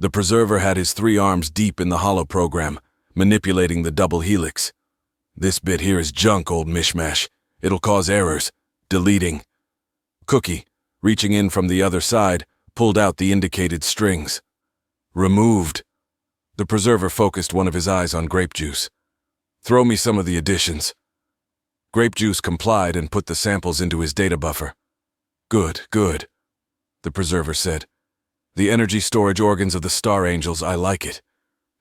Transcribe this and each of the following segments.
The preserver had his 3 arms deep in the holo program, manipulating the double helix. "This bit here is junk, old mishmash. It'll cause errors. Deleting." Cookie, reaching in from the other side, pulled out the indicated strings. "Removed." The preserver focused one of his eyes on grape juice. "Throw me some of the additions." Grape juice complied and put the samples into his data buffer. "Good, good," the preserver said. "The energy storage organs of the Star Angels, I like it.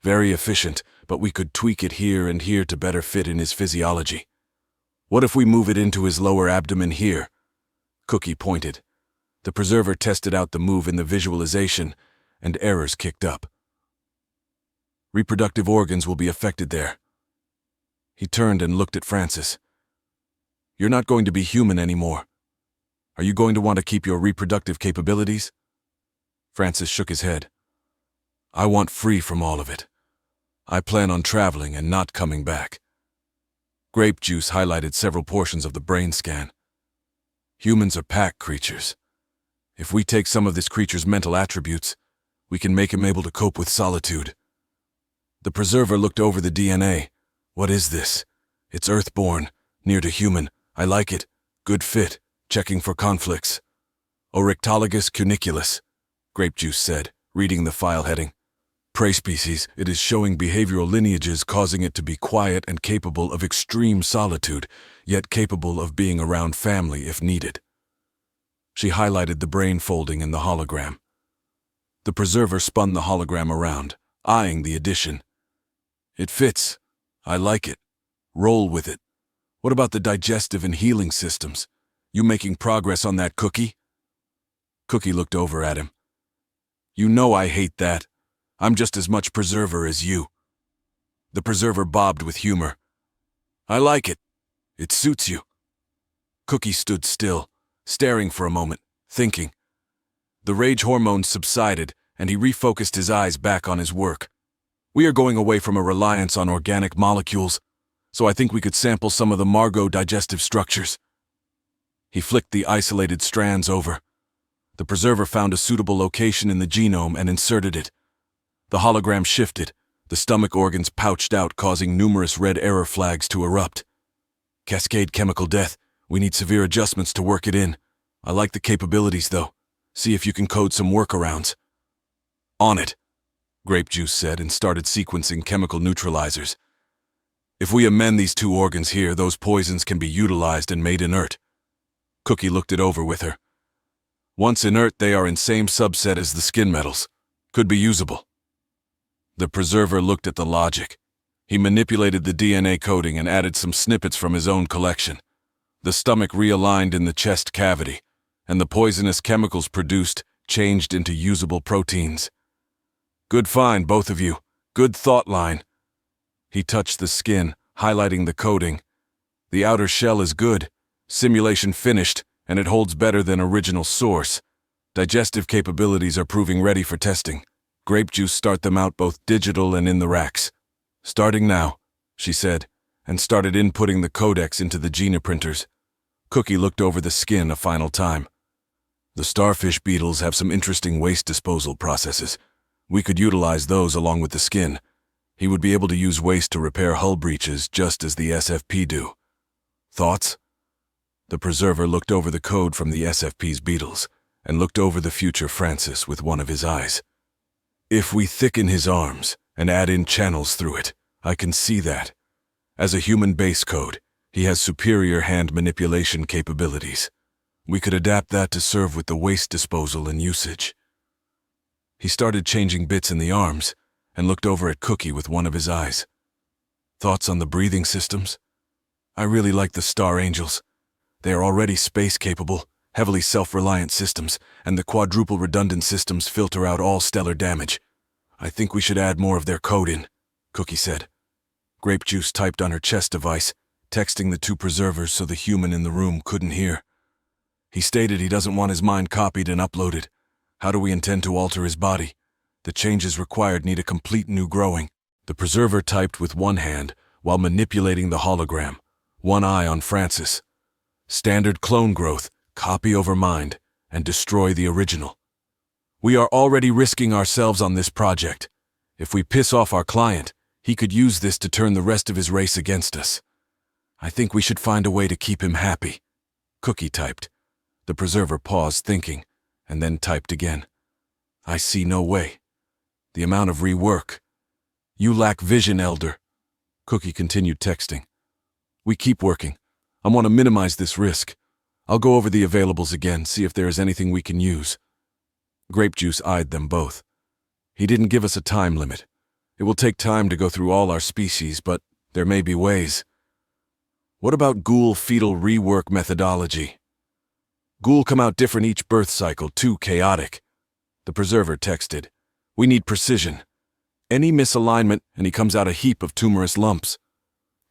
Very efficient, but we could tweak it here and here to better fit in his physiology. What if we move it into his lower abdomen here?" Cookie pointed. The preserver tested out the move in the visualization, and errors kicked up. "Reproductive organs will be affected there." He turned and looked at Francis. "You're not going to be human anymore. Are you going to want to keep your reproductive capabilities?" Francis shook his head. "I want free from all of it. I plan on traveling and not coming back." Grape juice highlighted several portions of the brain scan. "Humans are pack creatures. If we take some of this creature's mental attributes, we can make him able to cope with solitude." The preserver looked over the DNA. "What is this? It's earthborn, near to human. I like it. Good fit. Checking for conflicts." "Oryctolagus cuniculus," Grape Juice said, reading the file heading. "Prey species, it is showing behavioral lineages causing it to be quiet and capable of extreme solitude, yet capable of being around family if needed." She highlighted the brain folding in the hologram. The preserver spun the hologram around, eyeing the addition. "It fits. I like it. Roll with it. What about the digestive and healing systems? You making progress on that, Cookie?" Cookie looked over at him. "You know I hate that. I'm just as much preserver as you." The preserver bobbed with humor. "I like it. It suits you." Cookie stood still, staring for a moment, thinking. The rage hormones subsided, and he refocused his eyes back on his work. "We are going away from a reliance on organic molecules, so I think we could sample some of the Margot digestive structures." He flicked the isolated strands over. The preserver found a suitable location in the genome and inserted it. The hologram shifted, the stomach organs pouched out, causing numerous red error flags to erupt. "Cascade chemical death. We need severe adjustments to work it in. I like the capabilities, though. See if you can code some workarounds." "On it," Grape Juice said, and started sequencing chemical neutralizers. "If we amend these 2 organs here, those poisons can be utilized and made inert." Cookie looked it over with her. "Once inert, they are in same subset as the skin metals. Could be usable." The preserver looked at the logic. He manipulated the DNA coding and added some snippets from his own collection. The stomach realigned in the chest cavity, and the poisonous chemicals produced changed into usable proteins. "Good find, both of you. Good thought line." He touched the skin, highlighting the coding. "The outer shell is good. Simulation finished, and it holds better than original source. Digestive capabilities are proving ready for testing. Grape Juice start them out both digital and in the racks." "Starting now," she said, and started inputting the codecs into the gene printers. Cookie looked over the skin a final time. "The starfish beetles have some interesting waste disposal processes. We could utilize those along with the skin. He would be able to use waste to repair hull breaches just as the SFP do. Thoughts?" The preserver looked over the code from the SFP's beetles and looked over the future Francis with one of his eyes. "If we thicken his arms and add in channels through it, I can see that. As a human base code, he has superior hand manipulation capabilities. We could adapt that to serve with the waste disposal and usage." He started changing bits in the arms and looked over at Cookie with one of his eyes. "Thoughts on the breathing systems? I really like the Star Angels. They are already space-capable, heavily self-reliant systems, and the quadruple redundant systems filter out all stellar damage. I think we should add more of their code in," Cookie said. Grape Juice typed on her chest device, texting the 2 preservers so the human in the room couldn't hear. "He stated he doesn't want his mind copied and uploaded. How do we intend to alter his body? The changes required need a complete new growing." The preserver typed with one hand while manipulating the hologram, one eye on Francis. "Standard clone growth, copy over mind, and destroy the original." We are already risking ourselves on this project. If we piss off our client, he could use this to turn the rest of his race against us. I think we should find a way to keep him happy. Cookie typed. The preserver paused, thinking, and then typed again. I see no way. The amount of rework. You lack vision, Elder. Cookie continued texting. We keep working. I want to minimize this risk. I'll go over the availables again, see if there is anything we can use. Grape Juice eyed them both. He didn't give us a time limit. It will take time to go through all our species, but there may be ways. What about ghoul fetal rework methodology? Ghoul come out different each birth cycle, too chaotic. The preserver texted. We need precision. Any misalignment, and he comes out a heap of tumorous lumps.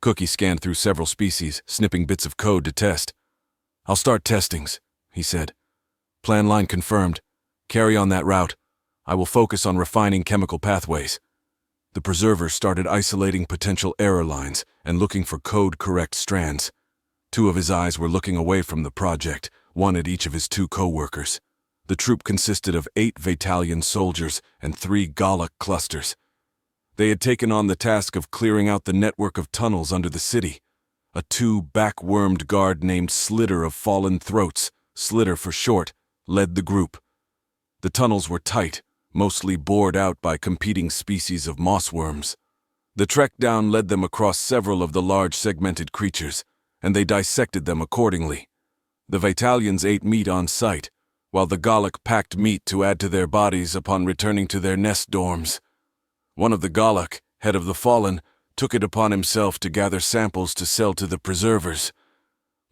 Cookie scanned through several species, snipping bits of code to test. I'll start testings, he said. Plan line confirmed. Carry on that route. I will focus on refining chemical pathways. The preserver started isolating potential error lines and looking for code-correct strands. 2 of his eyes were looking away from the project, 1 at each of his 2 co-workers. The troop consisted of 8 Vatalian soldiers and 3 Galak clusters. They had taken on the task of clearing out the network of tunnels under the city. A 2-back-wormed guard named Slitter of Fallen Throats, Slitter for short, led the group. The tunnels were tight, mostly bored out by competing species of mossworms. The trek down led them across several of the large segmented creatures, and they dissected them accordingly. The Vatalians ate meat on sight, while the Galak packed meat to add to their bodies upon returning to their nest dorms. One of the Galak, head of the Fallen, took it upon himself to gather samples to sell to the preservers.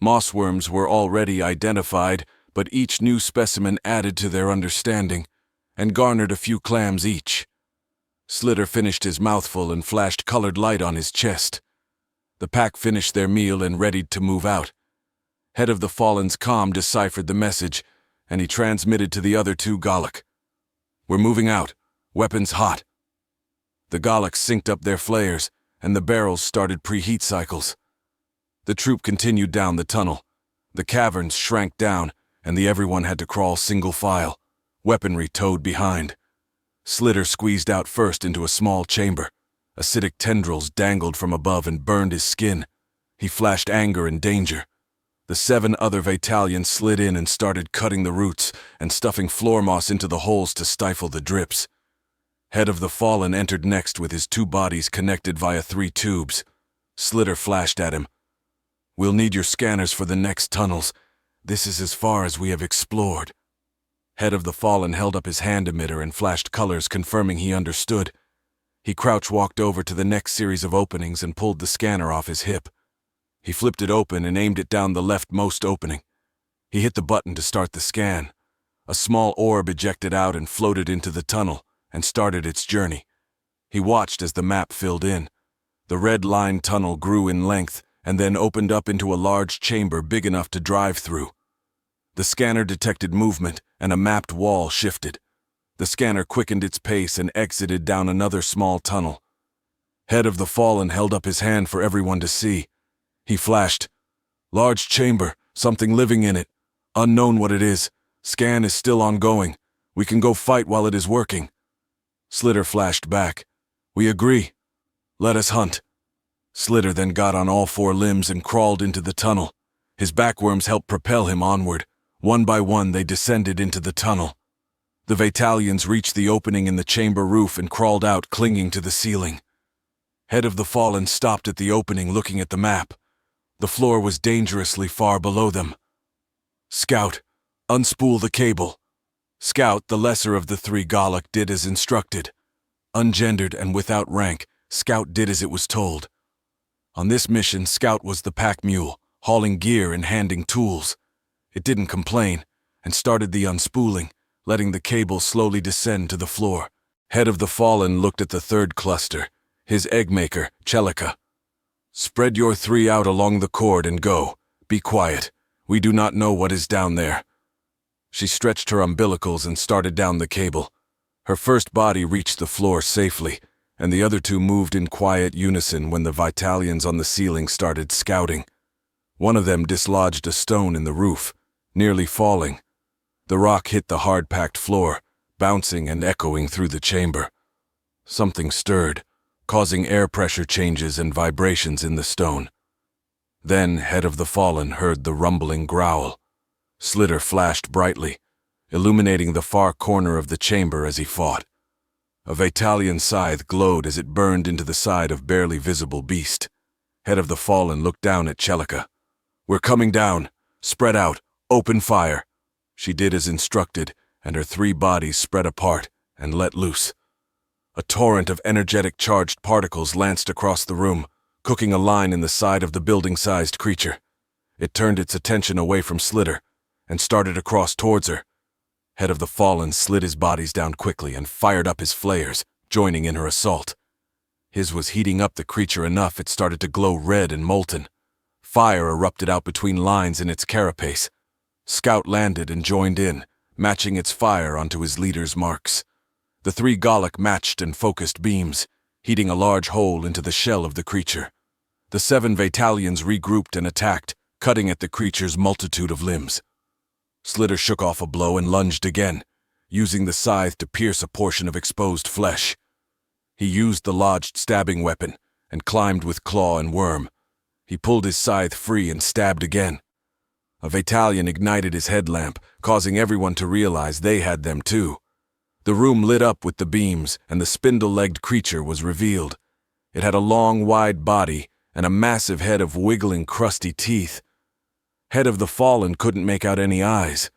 Mossworms were already identified, but each new specimen added to their understanding, and garnered a few clams each. Slitter finished his mouthful and flashed colored light on his chest. The pack finished their meal and readied to move out. Head of the Fallen's comm deciphered the message, and he transmitted to the other 2 Galak. We're moving out. Weapons hot. The Galaks synced up their flares, and the barrels started preheat cycles. The troop continued down the tunnel. The caverns shrank down, and everyone had to crawl single file, weaponry towed behind. Slitter squeezed out first into a small chamber. Acidic tendrils dangled from above and burned his skin. He flashed anger and danger. The 7 other Vatalians slid in and started cutting the roots and stuffing floor moss into the holes to stifle the drips. Head of the Fallen entered next with his 2 bodies connected via 3 tubes. Slitter flashed at him. We'll need your scanners for the next tunnels. This is as far as we have explored. Head of the Fallen held up his hand emitter and flashed colors confirming he understood. He crouch-walked over to the next series of openings and pulled the scanner off his hip. He flipped it open and aimed it down the leftmost opening. He hit the button to start the scan. A small orb ejected out and floated into the tunnel and started its journey. He watched as the map filled in. The red-lined tunnel grew in length and then opened up into a large chamber big enough to drive through. The scanner detected movement, and a mapped wall shifted. The scanner quickened its pace and exited down another small tunnel. Head of the Fallen held up his hand for everyone to see. He flashed. Large chamber, something living in it. Unknown what it is. Scan is still ongoing. We can go fight while it is working. Slitter flashed back. We agree. Let us hunt. Slitter then got on all 4 limbs and crawled into the tunnel. His backworms helped propel him onward. One by one they descended into the tunnel. The Vatalians reached the opening in the chamber roof and crawled out, clinging to the ceiling. Head of the Fallen stopped at the opening, looking at the map. The floor was dangerously far below them. Scout, unspool the cable. Scout, the lesser of the 3 Galak, did as instructed. Ungendered and without rank, Scout did as it was told. On this mission, Scout was the pack mule, hauling gear and handing tools. It didn't complain, and started the unspooling, letting the cable slowly descend to the floor. Head of the Fallen looked at the 3rd cluster, his eggmaker, Celica. Spread your 3 out along the cord and go. Be quiet. We do not know what is down there. She stretched her umbilicals and started down the cable. Her first body reached the floor safely, and the other 2 moved in quiet unison when the Vitalians on the ceiling started scouting. One of them dislodged a stone in the roof, nearly falling. The rock hit the hard-packed floor, bouncing and echoing through the chamber. Something stirred, causing air pressure changes and vibrations in the stone. Then Head of the Fallen heard the rumbling growl. Slitter flashed brightly, illuminating the far corner of the chamber as he fought. A Vatalian scythe glowed as it burned into the side of barely visible beast. Head of the Fallen looked down at Celica. "We're coming down. Spread out. Open fire." She did as instructed, and her 3 bodies spread apart and let loose. A torrent of energetic charged particles lanced across the room, cooking a line in the side of the building-sized creature. It turned its attention away from Slitter and started across towards her. Head of the Fallen slid his bodies down quickly and fired up his flares, joining in her assault. His was heating up the creature enough it started to glow red and molten. Fire erupted out between lines in its carapace. Scout landed and joined in, matching its fire onto his leader's marks. The 3 Gallic matched and focused beams, heating a large hole into the shell of the creature. The 7 Vatalians regrouped and attacked, cutting at the creature's multitude of limbs. Slitter shook off a blow and lunged again, using the scythe to pierce a portion of exposed flesh. He used the lodged stabbing weapon and climbed with claw and worm. He pulled his scythe free and stabbed again. A Vatalian ignited his headlamp, causing everyone to realize they had them too. The room lit up with the beams, and the spindle-legged creature was revealed. It had a long, wide body and a massive head of wiggling, crusty teeth. Head of the Fallen couldn't make out any eyes.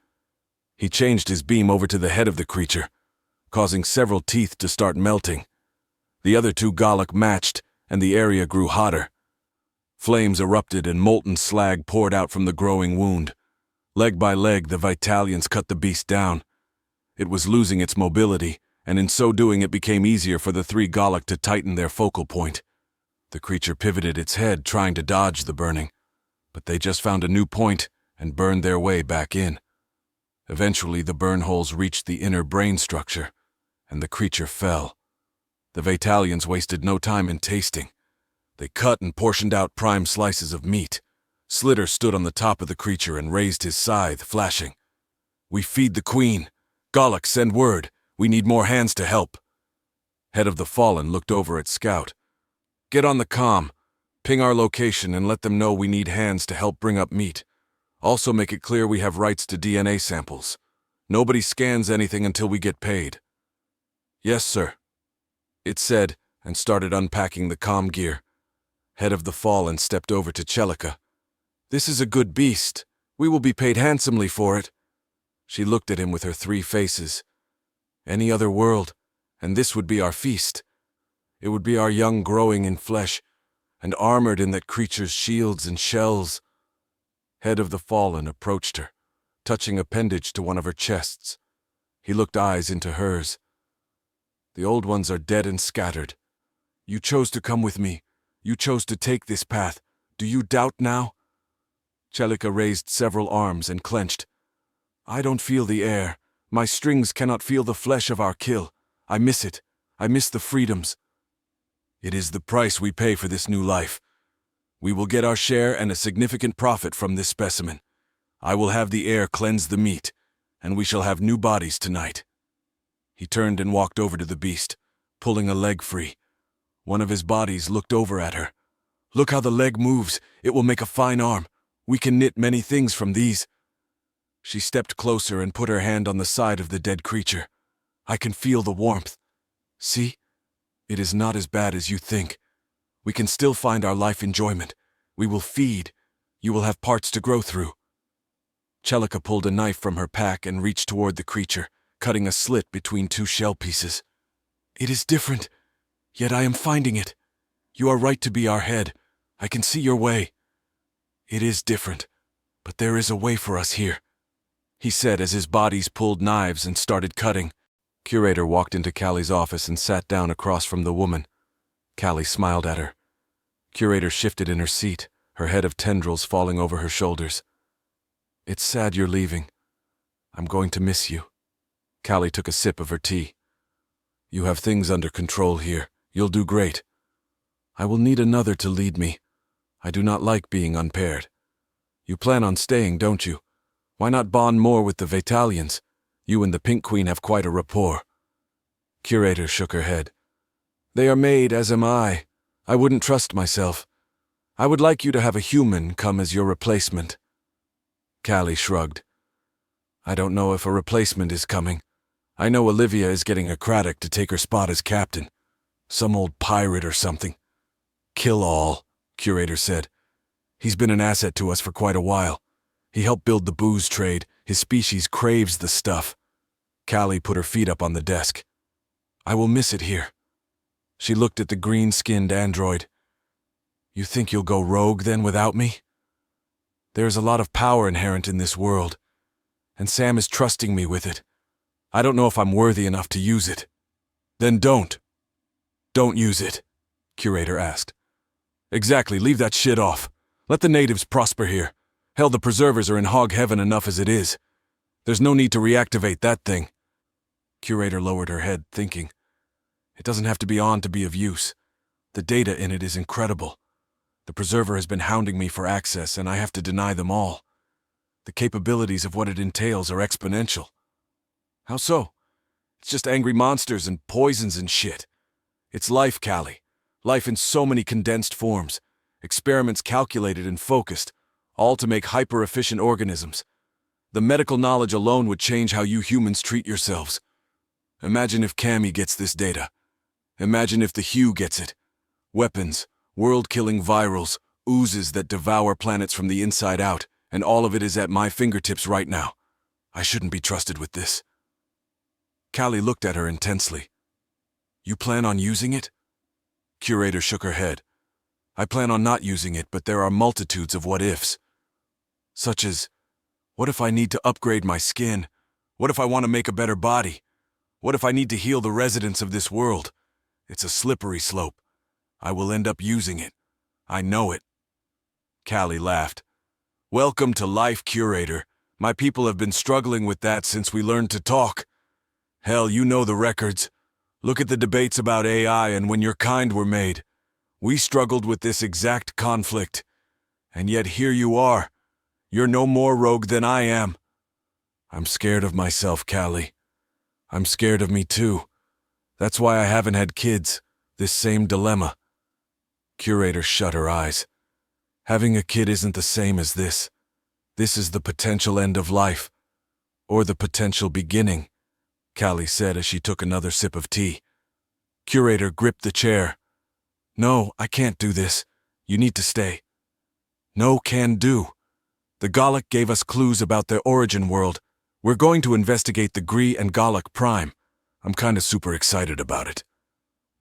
He changed his beam over to the head of the creature, causing several teeth to start melting. The other 2 Gallic matched, and the area grew hotter. Flames erupted and molten slag poured out from the growing wound. Leg by leg, the Vitalians cut the beast down. It was losing its mobility, and in so doing it became easier for the 3 Gallic to tighten their focal point. The creature pivoted its head, trying to dodge the burning, but they just found a new point and burned their way back in. Eventually, the burn holes reached the inner brain structure, and the creature fell. The Vatalians wasted no time in tasting. They cut and portioned out prime slices of meat. Slitter stood on the top of the creature and raised his scythe, flashing. "We feed the queen. Gallic, send word. We need more hands to help." Head of the Fallen looked over at Scout. "Get on the comm. Ping our location and let them know we need hands to help bring up meat. Also make it clear we have rights to DNA samples. Nobody scans anything until we get paid." "Yes, sir," it said, and started unpacking the comm gear. Head of the Fallen stepped over to Celica. "This is a good beast. We will be paid handsomely for it." She looked at him with her 3 faces. "Any other world, and this would be our feast. It would be our young growing in flesh, and armored in that creature's shields and shells." Head of the Fallen approached her, touching appendage to one of her chests. He looked eyes into hers. "The old ones are dead and scattered. You chose to come with me. You chose to take this path. Do you doubt now?" Celica raised several arms and clenched. "I don't feel the air. My strings cannot feel the flesh of our kill. I miss it. I miss the freedoms." "It is the price we pay for this new life. We will get our share and a significant profit from this specimen. I will have the air cleanse the meat, and we shall have new bodies tonight." He turned and walked over to the beast, pulling a leg free. One of his bodies looked over at her. "Look how the leg moves. It will make a fine arm. We can knit many things from these." She stepped closer and put her hand on the side of the dead creature. "I can feel the warmth. See? It is not as bad as you think. We can still find our life enjoyment. We will feed. You will have parts to grow through." Celica pulled a knife from her pack and reached toward the creature, cutting a slit between 2 shell pieces. "It is different, yet I am finding it. You are right to be our head. I can see your way." "It is different, but there is a way for us here," he said as his bodies pulled knives and started cutting. Curator walked into Callie's office and sat down across from the woman. Callie smiled at her. Curator shifted in her seat, her head of tendrils falling over her shoulders. "It's sad you're leaving. I'm going to miss you." Callie took a sip of her tea. "You have things under control here. You'll do great. I will need another to lead me. I do not like being unpaired. You plan on staying, don't you? Why not bond more with the Vatalians? You and the Pink Queen have quite a rapport. Curator shook her head. They are made, as am I. I wouldn't trust myself. I would like you to have a human come as your replacement. Callie shrugged. I don't know if a replacement is coming. I know Olivia is getting a Craddock to take her spot as captain. Some old pirate or something. Kill all, Curator said. He's been an asset to us for quite a while. He helped build the booze trade. His species craves the stuff. Callie put her feet up on the desk. I will miss it here. She looked at the green-skinned android. You think you'll go rogue then without me? There's a lot of power inherent in this world, and Sam is trusting me with it. I don't know if I'm worthy enough to use it. Then don't. Don't use it, Curator asked. Exactly, leave that shit off. Let the natives prosper here. Hell, the preservers are in hog heaven enough as it is. There's no need to reactivate that thing. Curator lowered her head, thinking. It doesn't have to be on to be of use. The data in it is incredible. The preserver has been hounding me for access, and I have to deny them all. The capabilities of what it entails are exponential. How so? It's just angry monsters and poisons and shit. It's life, Callie. Life in so many condensed forms. Experiments calculated and focused, all to make hyper-efficient organisms. The medical knowledge alone would change how you humans treat yourselves. Imagine if Cammy gets this data. Imagine if the Hugh gets it. Weapons, world-killing virals, oozes that devour planets from the inside out, and all of it is at my fingertips right now. I shouldn't be trusted with this. Callie looked at her intensely. You plan on using it? Curator shook her head. I plan on not using it, but there are multitudes of what-ifs. Such as, what if I need to upgrade my skin? What if I want to make a better body? What if I need to heal the residents of this world? It's a slippery slope. I will end up using it. I know it. Callie laughed. Welcome to life, Curator. My people have been struggling with that since we learned to talk. Hell, you know the records. Look at the debates about AI and when your kind were made. We struggled with this exact conflict. And yet here you are. You're no more rogue than I am. I'm scared of myself, Callie. I'm scared of me too. That's why I haven't had kids. This same dilemma. Curator shut her eyes. Having a kid isn't the same as this. This is the potential end of life. Or the potential beginning, Callie said as she took another sip of tea. Curator gripped the chair. No, I can't do this. You need to stay. No can do. The Gallic gave us clues about their origin world. We're going to investigate the Gree and Gallic Prime. I'm kinda super excited about it.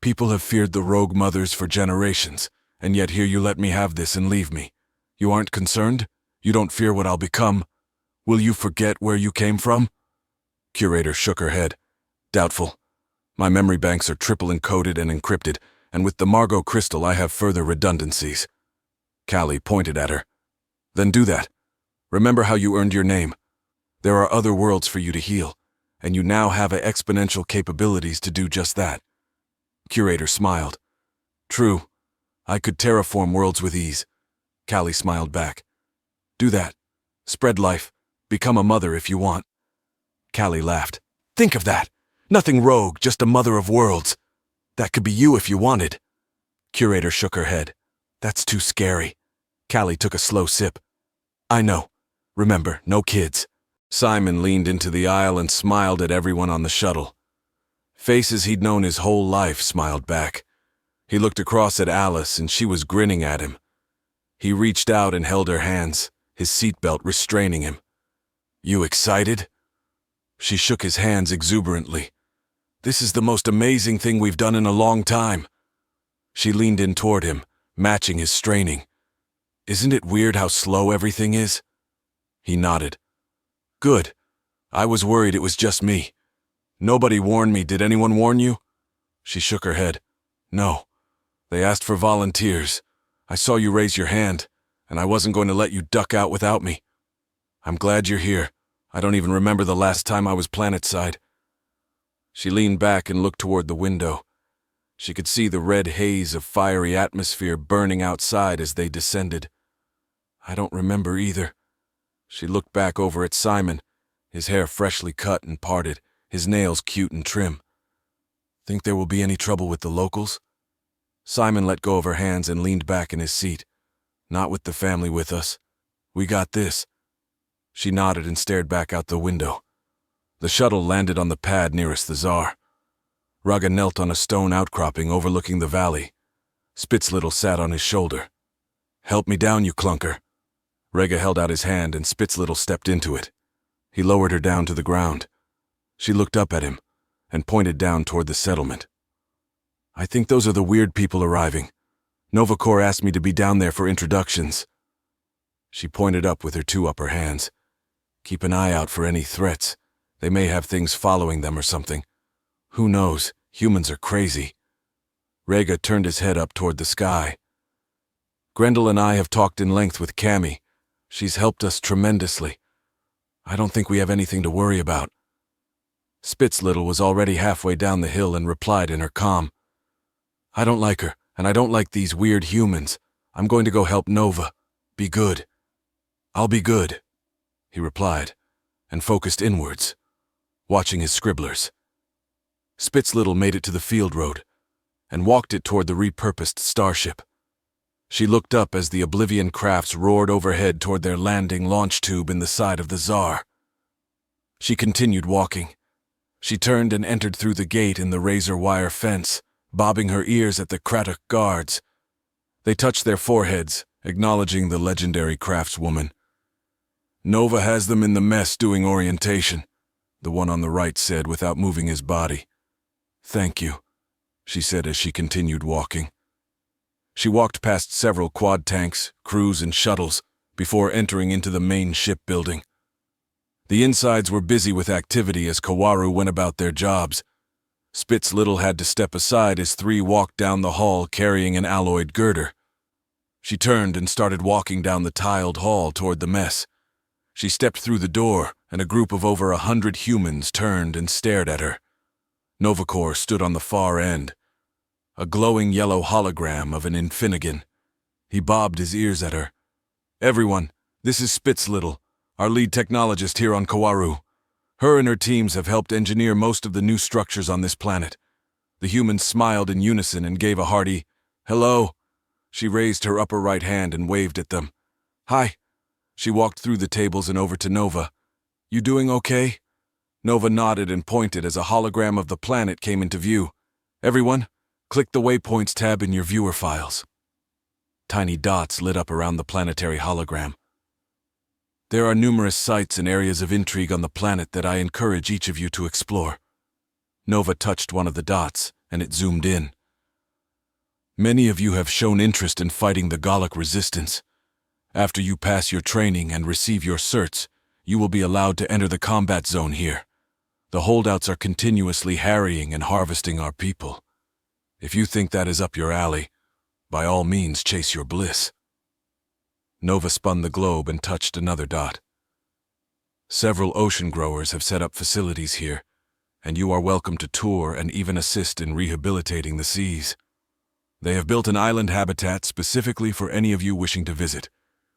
People have feared the rogue mothers for generations, and yet here you let me have this and leave me. You aren't concerned? You don't fear what I'll become? Will you forget where you came from? Curator shook her head. Doubtful. My memory banks are triple encoded and encrypted, and with the Margot crystal I have further redundancies. Callie pointed at her. Then do that. Remember how you earned your name. There are other worlds for you to heal, and you now have exponential capabilities to do just that. Curator smiled. True. I could terraform worlds with ease. Callie smiled back. Do that. Spread life. Become a mother if you want. Callie laughed. Think of that. Nothing rogue, just a mother of worlds. That could be you if you wanted. Curator shook her head. That's too scary. Callie took a slow sip. I know. Remember, no kids. Simon leaned into the aisle and smiled at everyone on the shuttle. Faces he'd known his whole life smiled back. He looked across at Alice and she was grinning at him. He reached out and held her hands, his seatbelt restraining him. You excited? She shook his hands exuberantly. This is the most amazing thing we've done in a long time. She leaned in toward him, matching his straining. Isn't it weird how slow everything is? He nodded. Good. I was worried it was just me. Nobody warned me. Did anyone warn you? She shook her head. No. They asked for volunteers. I saw you raise your hand, and I wasn't going to let you duck out without me. I'm glad you're here. I don't even remember the last time I was planetside. She leaned back and looked toward the window. She could see the red haze of fiery atmosphere burning outside as they descended. I don't remember either. She looked back over at Simon, his hair freshly cut and parted, his nails cute and trim. Think there will be any trouble with the locals? Simon let go of her hands and leaned back in his seat. Not with the family with us. We got this. She nodded and stared back out the window. The shuttle landed on the pad nearest the Tsar. Raga knelt on a stone outcropping overlooking the valley. Spitzlittle sat on his shoulder. Help me down, you clunker. Rega held out his hand and Spitzlittle stepped into it. He lowered her down to the ground. She looked up at him and pointed down toward the settlement. I think those are the weird people arriving. Novacor asked me to be down there for introductions. She pointed up with her two upper hands. Keep an eye out for any threats. They may have things following them or something. Who knows? Humans are crazy. Rega turned his head up toward the sky. Grendel and I have talked in length with Cammy. She's helped us tremendously. I don't think we have anything to worry about. Spitzlittle was already halfway down the hill and replied in her calm. I don't like her, and I don't like these weird humans. I'm going to go help Nova. Be good. I'll be good, he replied, and focused inwards, watching his scribblers. Spitzlittle made it to the field road and walked it toward the repurposed starship. She looked up as the Oblivion crafts roared overhead toward their landing launch tube in the side of the Tsar. She continued walking. She turned and entered through the gate in the razor wire fence, bobbing her ears at the Kratok guards. They touched their foreheads, acknowledging the legendary craftswoman. Nova has them in the mess doing orientation, the one on the right said without moving his body. Thank you, she said as she continued walking. She walked past several quad tanks, crews, and shuttles before entering into the main ship building. The insides were busy with activity as Kawaru went about their jobs. Spitzlittle had to step aside as three walked down the hall carrying an alloyed girder. She turned and started walking down the tiled hall toward the mess. She stepped through the door, and a group of over 100 humans turned and stared at her. Novacor stood on the far end, a glowing yellow hologram of an Infinigan. He bobbed his ears at her. Everyone, this is Spitzlittle, our lead technologist here on Kawaru. Her and her teams have helped engineer most of the new structures on this planet. The humans smiled in unison and gave a hearty, hello. She raised her upper right hand and waved at them. Hi. She walked through the tables and over to Nova. You doing okay? Nova nodded and pointed as a hologram of the planet came into view. Everyone, click the Waypoints tab in your viewer files. Tiny dots lit up around the planetary hologram. There are numerous sites and areas of intrigue on the planet that I encourage each of you to explore. Nova touched one of the dots, and it zoomed in. Many of you have shown interest in fighting the Gallic resistance. After you pass your training and receive your certs, you will be allowed to enter the combat zone here. The holdouts are continuously harrying and harvesting our people. If you think that is up your alley, by all means chase your bliss. Nova spun the globe and touched another dot. Several ocean growers have set up facilities here, and you are welcome to tour and even assist in rehabilitating the seas. They have built an island habitat specifically for any of you wishing to visit,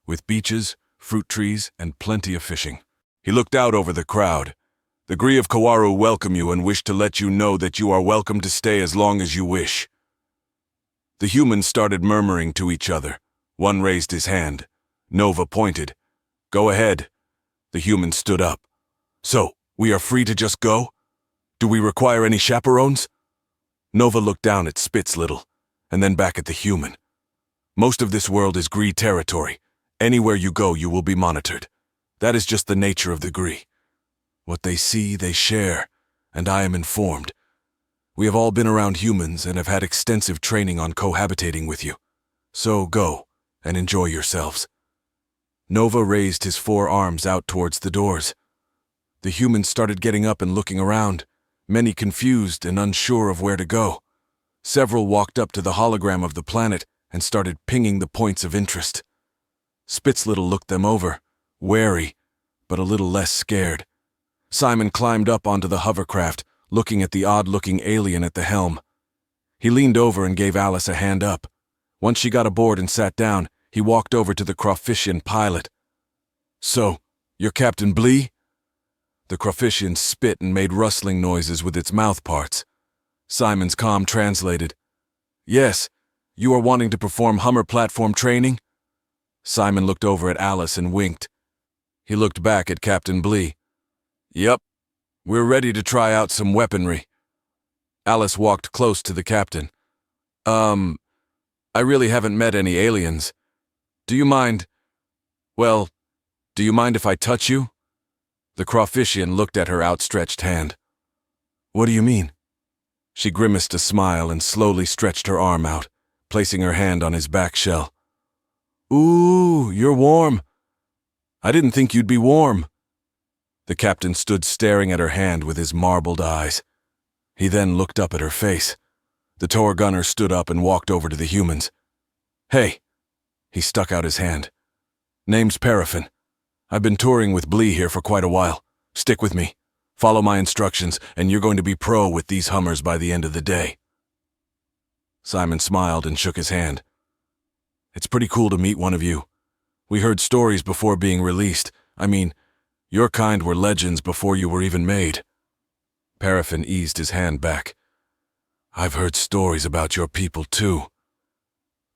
with beaches, fruit trees, and plenty of fishing. He looked out over the crowd. The Gree of Kawaru welcome you and wish to let you know that you are welcome to stay as long as you wish. The humans started murmuring to each other. One raised his hand. Nova pointed. Go ahead. The human stood up. So, we are free to just go? Do we require any chaperones? Nova looked down at Spitzlittle, and then back at the human. Most of this world is Gree territory. Anywhere you go, you will be monitored. That is just the nature of the Gree. What they see, they share, and I am informed. We have all been around humans and have had extensive training on cohabitating with you. So go, and enjoy yourselves. Nova raised his 4 arms out towards the doors. The humans started getting up and looking around, many confused and unsure of where to go. Several walked up to the hologram of the planet and started pinging the points of interest. Spitzlittle looked them over, wary, but a little less scared. Simon climbed up onto the hovercraft, looking at the odd-looking alien at the helm. He leaned over and gave Alice a hand up. Once she got aboard and sat down, he walked over to the Crawfishian pilot. So, you're Captain Blee? The Crawfishian spit and made rustling noises with its mouth parts. Simon's comm translated. Yes, you are wanting to perform Hummer platform training? Simon looked over at Alice and winked. He looked back at Captain Blee. Yep, we're ready to try out some weaponry. Alice walked close to the captain. I really haven't met any aliens. Do you mind if I touch you? The Crawfishian looked at her outstretched hand. What do you mean? She grimaced a smile and slowly stretched her arm out, placing her hand on his back shell. Ooh, you're warm. I didn't think you'd be warm. The captain stood staring at her hand with his marbled eyes. He then looked up at her face. The tower gunner stood up and walked over to the humans. Hey, he stuck out his hand. Name's Paraffin. I've been touring with Blee here for quite a while. Stick with me. Follow my instructions, and you're going to be pro with these Hummers by the end of the day. Simon smiled and shook his hand. It's pretty cool to meet one of you. We heard stories before being released. I mean, your kind were legends before you were even made. Paraffin eased his hand back. I've heard stories about your people too.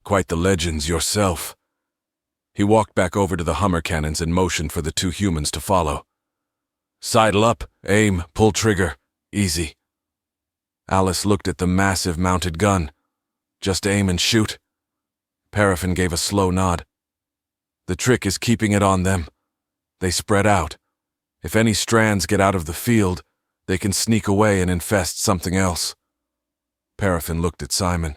Quite the legends yourself. He walked back over to the Hummer cannons and motioned for the two humans to follow. Sidle up, aim, pull trigger. Easy. Alice looked at the massive mounted gun. Just aim and shoot. Paraffin gave a slow nod. The trick is keeping it on them. They spread out. If any strands get out of the field, they can sneak away and infest something else. Paraffin looked at Simon.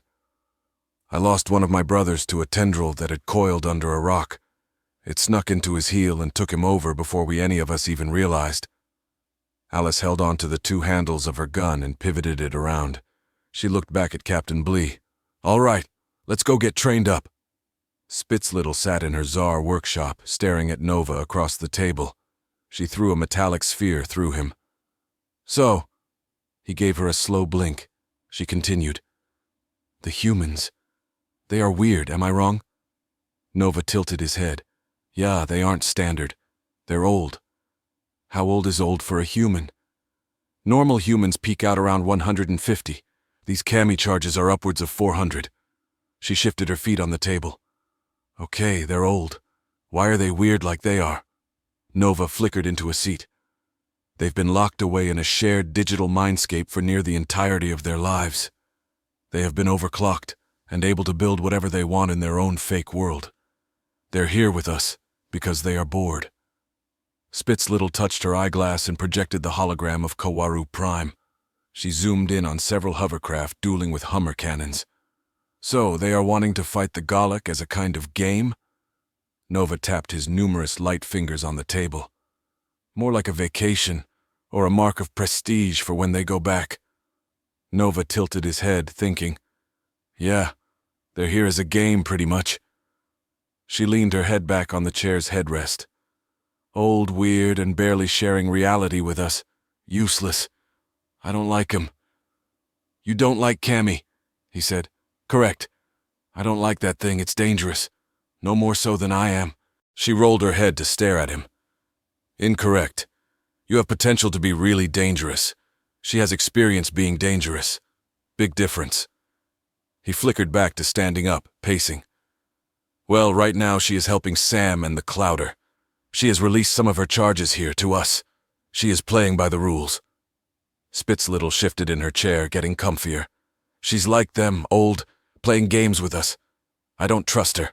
I lost one of my brothers to a tendril that had coiled under a rock. It snuck into his heel and took him over before any of us even realized. Alice held on to the two handles of her gun and pivoted it around. She looked back at Captain Blee. All right, let's go get trained up. Spitzlittle sat in her Tsar workshop, staring at Nova across the table. She threw a metallic sphere through him. So, he gave her a slow blink. She continued. The humans. They are weird, am I wrong? Nova tilted his head. Yeah, they aren't standard. They're old. How old is old for a human? Normal humans peak out around 150. These Kami charges are upwards of 400. She shifted her feet on the table. Okay, they're old. Why are they weird like they are? Nova flickered into a seat. They've been locked away in a shared digital mindscape for near the entirety of their lives. They have been overclocked and able to build whatever they want in their own fake world. They're here with us because they are bored. Spitzlittle touched her eyeglass and projected the hologram of Kawaru Prime. She zoomed in on several hovercraft dueling with Hummer cannons. So, they are wanting to fight the Galak as a kind of game? Nova tapped his numerous light fingers on the table. More like a vacation, or a mark of prestige for when they go back. Nova tilted his head, thinking, yeah, they're here as a game pretty much. She leaned her head back on the chair's headrest. Old, weird, and barely sharing reality with us. Useless. I don't like him. You don't like Kami, he said. Correct. I don't like that thing, it's dangerous. No more so than I am. She rolled her head to stare at him. Incorrect. You have potential to be really dangerous. She has experience being dangerous. Big difference. He flickered back to standing up, pacing. Well, right now she is helping Sam and the Clouder. She has released some of her charges here to us. She is playing by the rules. Spitzlittle shifted in her chair, getting comfier. She's like them, old, playing games with us. I don't trust her.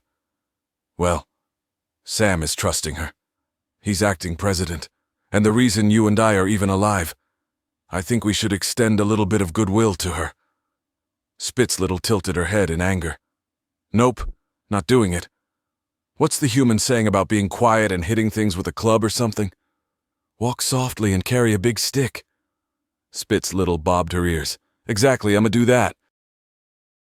Well, Sam is trusting her. He's acting president, and the reason you and I are even alive. I think we should extend a little bit of goodwill to her. Spitzlittle tilted her head in anger. Nope, not doing it. What's the human saying about being quiet and hitting things with a club or something? Walk softly and carry a big stick. Spitzlittle bobbed her ears. Exactly, I'ma do that.